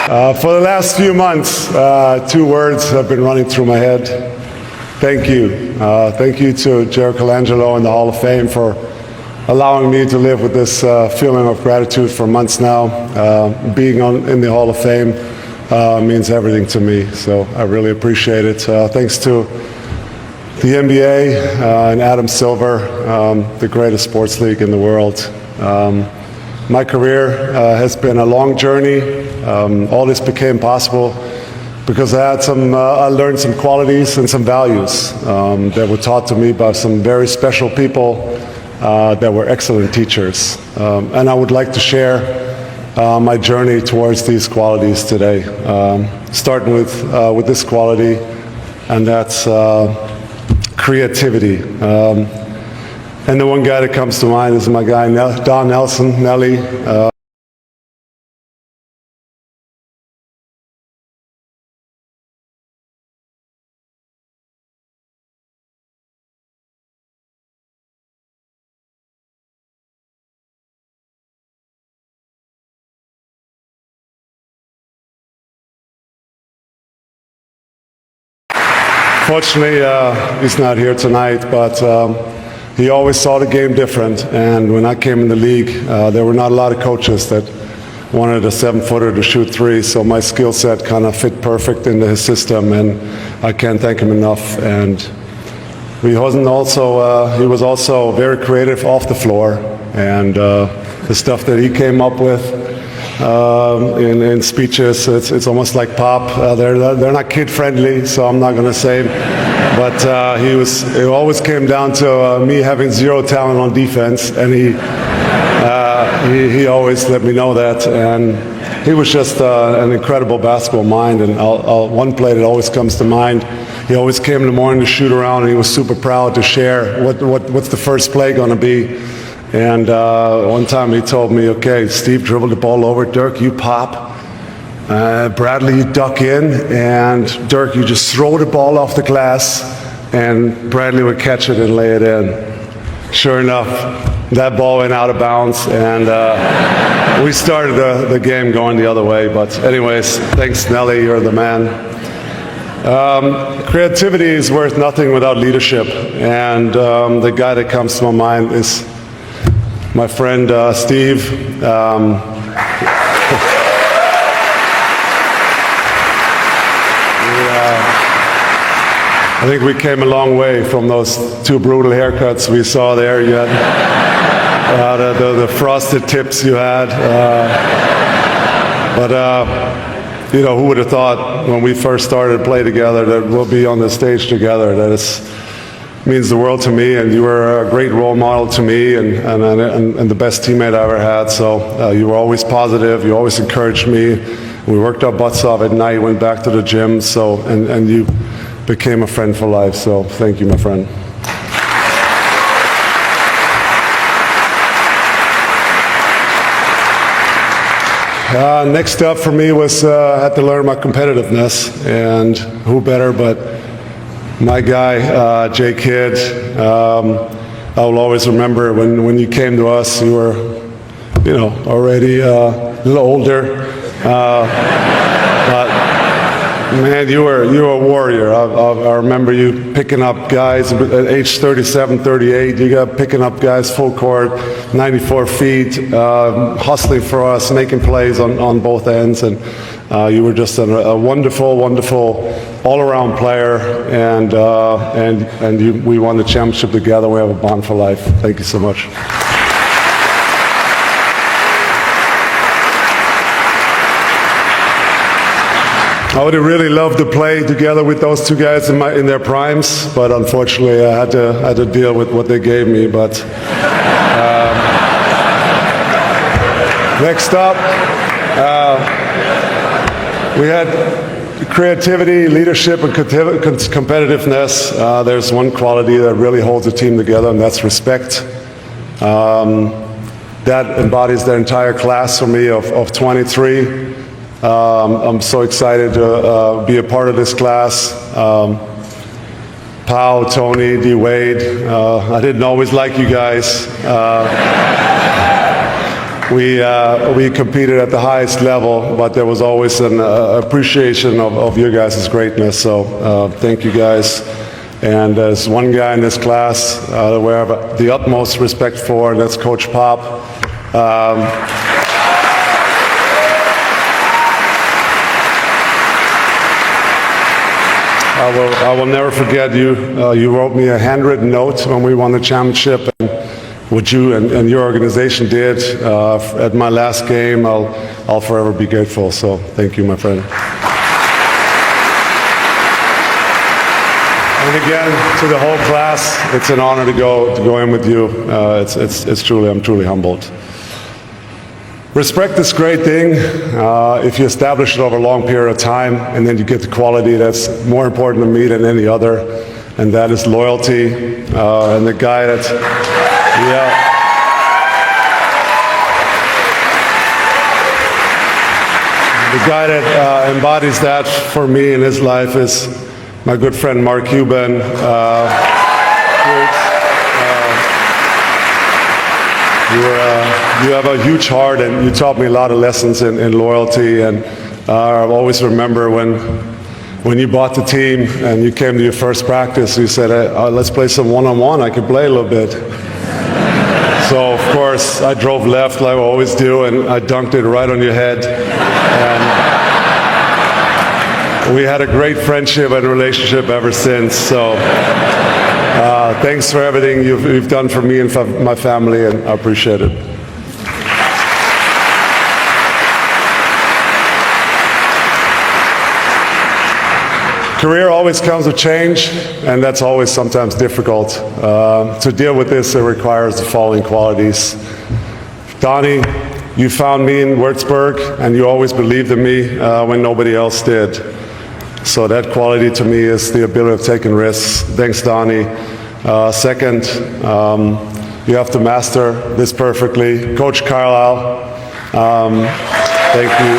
For the last few months, two words have been running through my head. Thank you. Thank you to Dirk in the Hall of Fame for allowing me to live with this feeling of gratitude for months now. Being in the Hall of Fame means everything to me, so I really appreciate it. Thanks to the NBA and Adam Silver, the greatest sports league in the world. My career has been a long journey. All this became possible because I learned some qualities and some values that were taught to me by some very special people that were excellent teachers. And I would like to share my journey towards these qualities today, starting with this quality, and that's creativity. And the one guy that comes to mind is my guy, Don Nelson, Nelly. Fortunately, he's not here tonight, but he always saw the game different, and when I came in the league, there were not a lot of coaches that wanted a 7-footer to shoot three, so my skill set kind of fit perfect into his system, and I can't thank him enough. And he was also very creative off the floor, and the stuff that he came up with in speeches, it's almost like pop. They're not kid-friendly, so I'm not going to say. But it always came down to me having zero talent on defense, and he always let me know that. And he was just an incredible basketball mind. And one play that always comes to mind, he always came in the morning to shoot around, and he was super proud to share what's the first play going to be. And one time he told me, okay, Steve, dribble the ball over, Dirk, you pop. Bradley, you duck in, and Dirk, you just throw the ball off the glass, and Bradley would catch it and lay it in. Sure enough, that ball went out of bounds, and we started the game going the other way. But anyways, thanks, Nelly, you're the man. Creativity is worth nothing without leadership, and the guy that comes to my mind is my friend Steve. I think we came a long way from those two brutal haircuts we saw there. You had the frosted tips you had. But you know, who would have thought when we first started to play together that we'll be on the stage together? Means the world to me, and you were a great role model to me, and the best teammate I ever had. So you were always positive. You always encouraged me. We worked our butts off at night, went back to the gym. So and you became a friend for life. So thank you, my friend. Next up for me was I had to learn my competitiveness, and who better but my guy, Jay Kidd. I will always remember when you came to us, you were, already a little older, but man, you were a warrior. I remember you picking up guys at age 37, 38. You got picking up guys full court, 94 feet, hustling for us, making plays on both ends, and you were just a wonderful, wonderful all-around player, and we won the championship together. We have a bond for life. Thank you so much. I would have really loved to play together with those two guys in their primes, but unfortunately I had to deal with what they gave me. But next up, we had creativity, leadership, and competitiveness. There's one quality that really holds a team together, and that's respect. That embodies the entire class for me of 23. I'm so excited to be a part of this class. Pau, Tony, D. Wade. I didn't always like you guys. we competed at the highest level, but there was always an appreciation of your guys' greatness. So thank you guys. And there's one guy in this class that we have the utmost respect for, and that's Coach Pop. I will never forget you. You wrote me a handwritten note when we won the championship, and what you and your organization did at my last game, I'll forever be grateful. So thank you, my friend. And again, to the whole class, it's an honor to go in with you. I'm truly humbled. Respect is a great thing if you establish it over a long period of time, and then you get the quality that's more important to me than any other, and that is loyalty. And the guy that embodies that for me in his life is my good friend Mark Cuban. You have a huge heart, and you taught me a lot of lessons in loyalty. And I always remember when you bought the team and you came to your first practice, you said, let's play some one-on-one. I can play a little bit. So, of course, I drove left like I always do, and I dunked it right on your head. And we had a great friendship and relationship ever since. So thanks for everything you've done for me and for my family, and I appreciate it. Career always comes with change, and that's always sometimes difficult. To deal with this, it requires the following qualities. Donnie, you found me in Würzburg, and you always believed in me when nobody else did. So that quality to me is the ability of taking risks. Thanks, Donnie. Second, you have to master this perfectly. Coach Carlisle, thank you.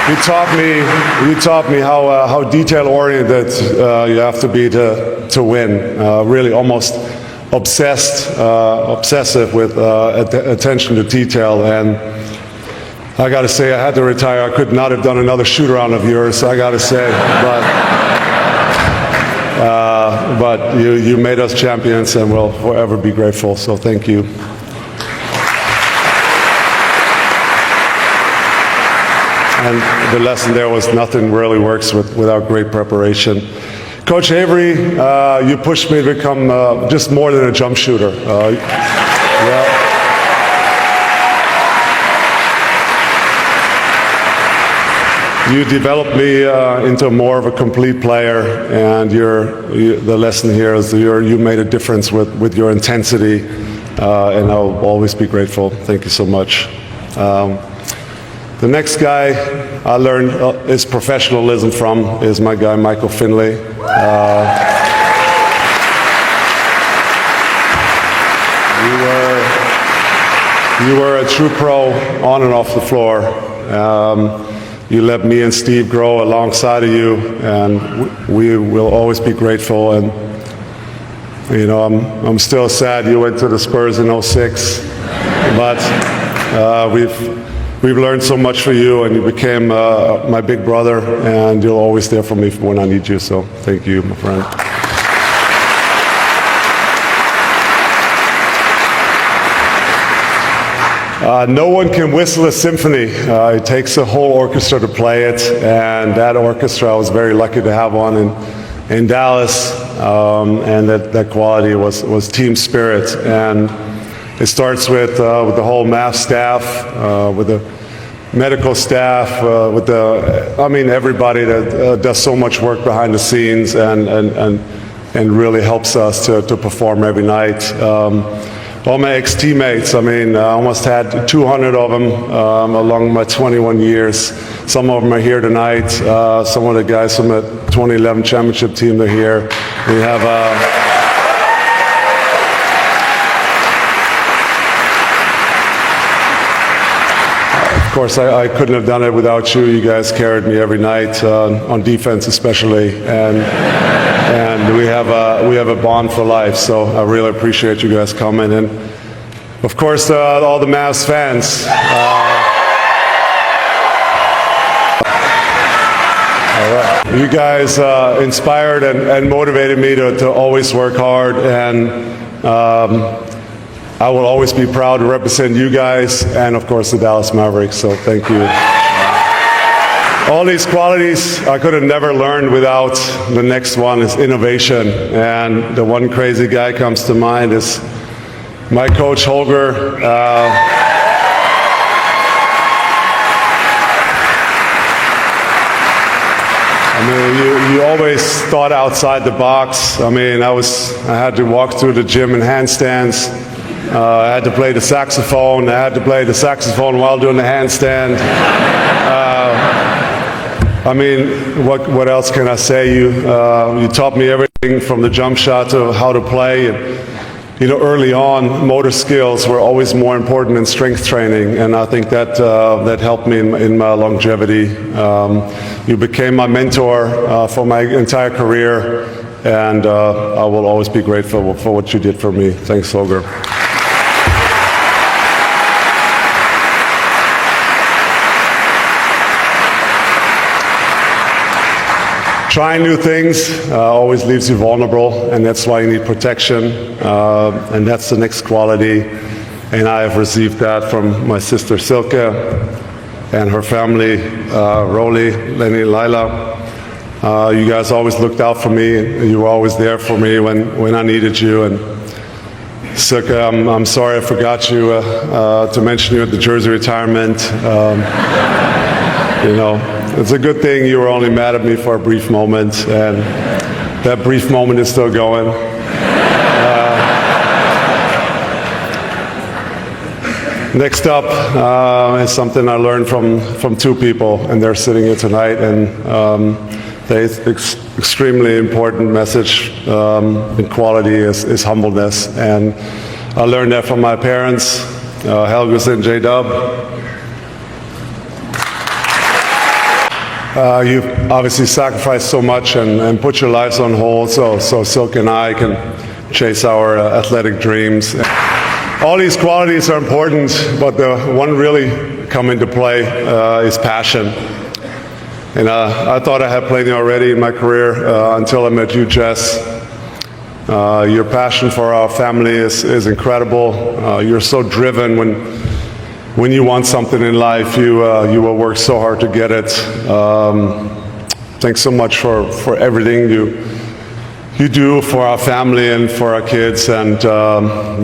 You taught me how detail-oriented you have to be to win. Really, almost obsessive with attention to detail. And I got to say, I had to retire. I could not have done another shoot-around of yours. I got to say, but you made us champions, and we'll forever be grateful. So thank you. And the lesson there was nothing really works without great preparation. Coach Avery, you pushed me to become just more than a jump shooter. You developed me into more of a complete player, and the lesson here is you made a difference with your intensity, and I'll always be grateful. Thank you so much. The next guy I learned his professionalism from is my guy Michael Finley. You were a true pro on and off the floor. You let me and Steve grow alongside of you, and we will always be grateful. And you know, I'm still sad you went to the Spurs in '06, but we've learned so much for you, and you became my big brother, and you'll always there for me when I need you. So thank you, my friend. No one can whistle a symphony. It takes a whole orchestra to play it, and that orchestra I was very lucky to have one in Dallas, and that quality was team spirit. And it starts with the whole math staff, with the medical staff, with everybody that does so much work behind the scenes and really helps us to perform every night. All my ex-teammates, I almost had 200 of them along my 21 years. Some of them are here tonight. Some of the guys from the 2011 championship team are here. We have of course, I couldn't have done it without you. You guys carried me every night, on defense especially. And and we have a bond for life. So I really appreciate you guys coming, and of course all the Mavs fans. All right. You guys inspired and motivated me to always work hard, and I will always be proud to represent you guys and, of course, the Dallas Mavericks, so thank you. All these qualities I could have never learned without the next one is innovation, and the one crazy guy comes to mind is my coach Holger. I mean, you always thought outside the box. I mean, I had to walk through the gym in handstands. I had to play the saxophone. I had to play the saxophone while doing the handstand. I mean, what else can I say? You taught me everything from the jump shot to how to play. And, you know, early on, motor skills were always more important than strength training, and I think that that helped me in my longevity. You became my mentor for my entire career, and I will always be grateful for what you did for me. Thanks, Holger. Trying new things always leaves you vulnerable, and that's why you need protection, and that's the next quality. And I have received that from my sister Silke and her family, Rolly, Lenny, Lila. You guys always looked out for me. You were always there for me when I needed you. And Silke, I'm sorry I forgot you to mention you at the jersey retirement. You know, it's a good thing you were only mad at me for a brief moment, and that brief moment is still going. Next up is something I learned from two people, and they're sitting here tonight, and the extremely important message in quality is humbleness, and I learned that from my parents, Helgus and J-Dub. You've obviously sacrificed so much and put your lives on hold so Silke and I can chase our athletic dreams. All these qualities are important, but the one really come into play is passion. And I thought I had plenty already in my career until I met you, Jess. Your passion for our family is incredible. You're so driven when you want something in life, you will work so hard to get it. Thanks so much for everything you do for our family and for our kids, and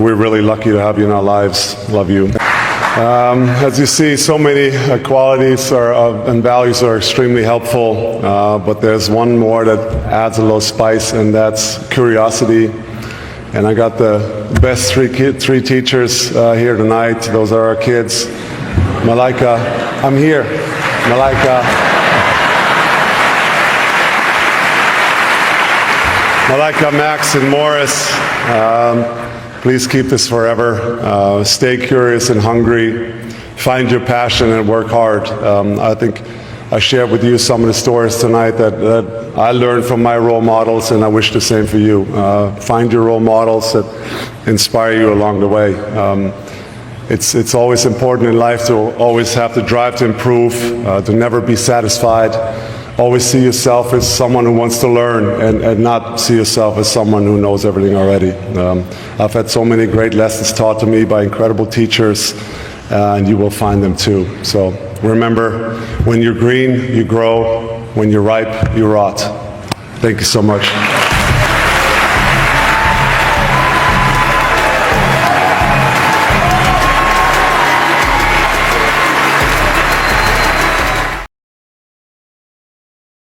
we're really lucky to have you in our lives. Love you. As you see, so many qualities and values are extremely helpful, but there's one more that adds a little spice, and that's curiosity. And I got the best three teachers here tonight. Those are our kids. Malaika, I'm here. Malaika. Malaika, Max, and Morris. Please keep this forever. Stay curious and hungry. Find your passion and work hard. I think I shared with you some of the stories tonight that I learned from my role models, and I wish the same for you. Find your role models that inspire you along the way. It's always important in life to always have the drive to improve, to never be satisfied. Always see yourself as someone who wants to learn, and not see yourself as someone who knows everything already. I've had so many great lessons taught to me by incredible teachers, and you will find them too. So remember, when you're green, you grow. When you're ripe, you rot. Thank you so much.